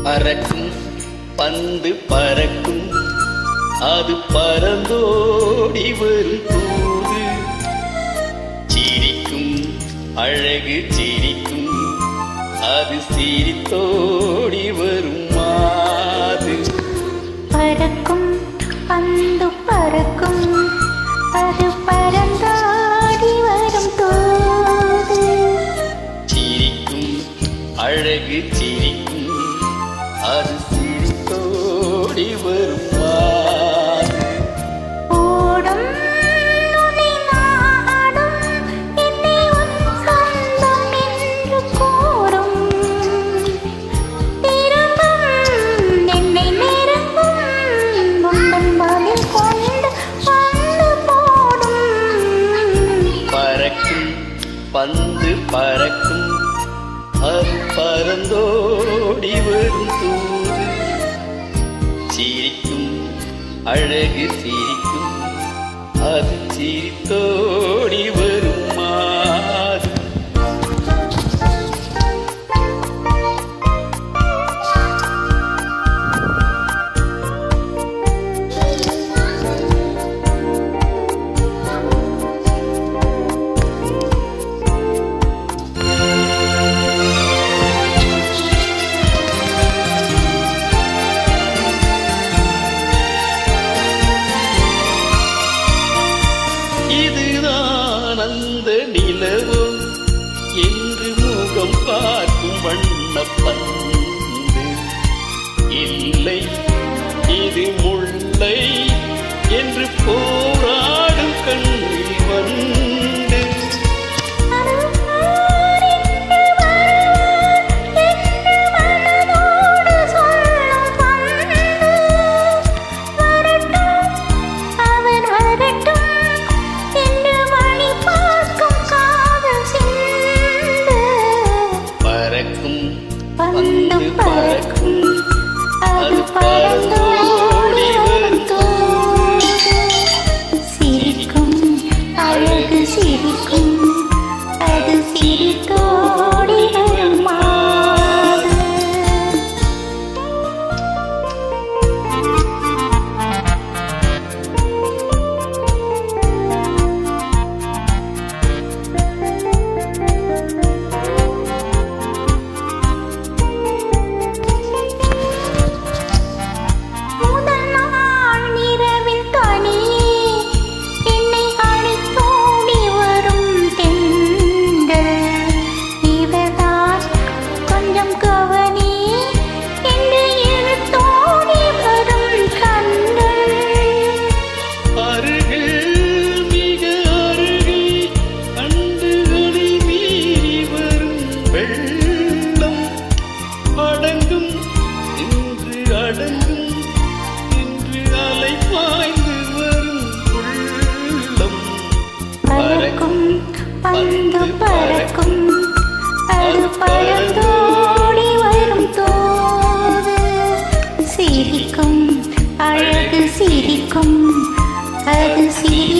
பறக்கும் பந்து பறக்கும் அது பறந்தோடி வரும் தூது சிரிக்கும் அழகு சிரிக்கும் அது சிரித்தோடி வரும் மாது பறக்கும் பந்து பறக்கும் அது பறந்தோடி வரும் தூது சிரிக்கும் அழகு சிரிக்கும் அது சிரித்தோடி வரும் மாது ஓடும் நுனி நாடும் என்னை உன் சொந்தம் என்று கூறும் திரும்பும் என்னை நெருங்கும் உந்தன் பதில் கொண்டு வந்து போடும் பறக்கும் பந்து பறக்கும் அது பறந்தோடி வரும் தூது சிரிக்கும் அழகு சிரிக்கும் அது சிரித்தோடி வரும் மாது இதுதான் அந்த நிலவோ என்று முகம் பார்க்கும் வண்ணப்பந்து இல்லை இது முல்லை என்று போராடும் கண்ணில் வந்து பறக்கும் பந்து பறக்கும் அது பறந்தோடி வரும் தூது சிரிக்கும் அழகு சிரிக்கும் அது சிரித்தோடி வரும் மாது முதல் நாள் இரவில் தனியே என்னை அழைத்தோடி வரும் தென்றல் இவர்தான் கொஞ்சம் கவனி என்று இழுத்தோடி வரும் கண்கள் அருகில் மிக அருகில் கண்டுகளை மீறி வரும் வெள்ளம் அடங்கும் என்று அடங்கும் என்று அலை பாய்ந்து வரும் உள்ளம் பறக்கும் பந்து பறக்கும் அது பறந்தோடி வரும் தூது சிரிக்கும் அழகு சிரிக்கும் அது சிரி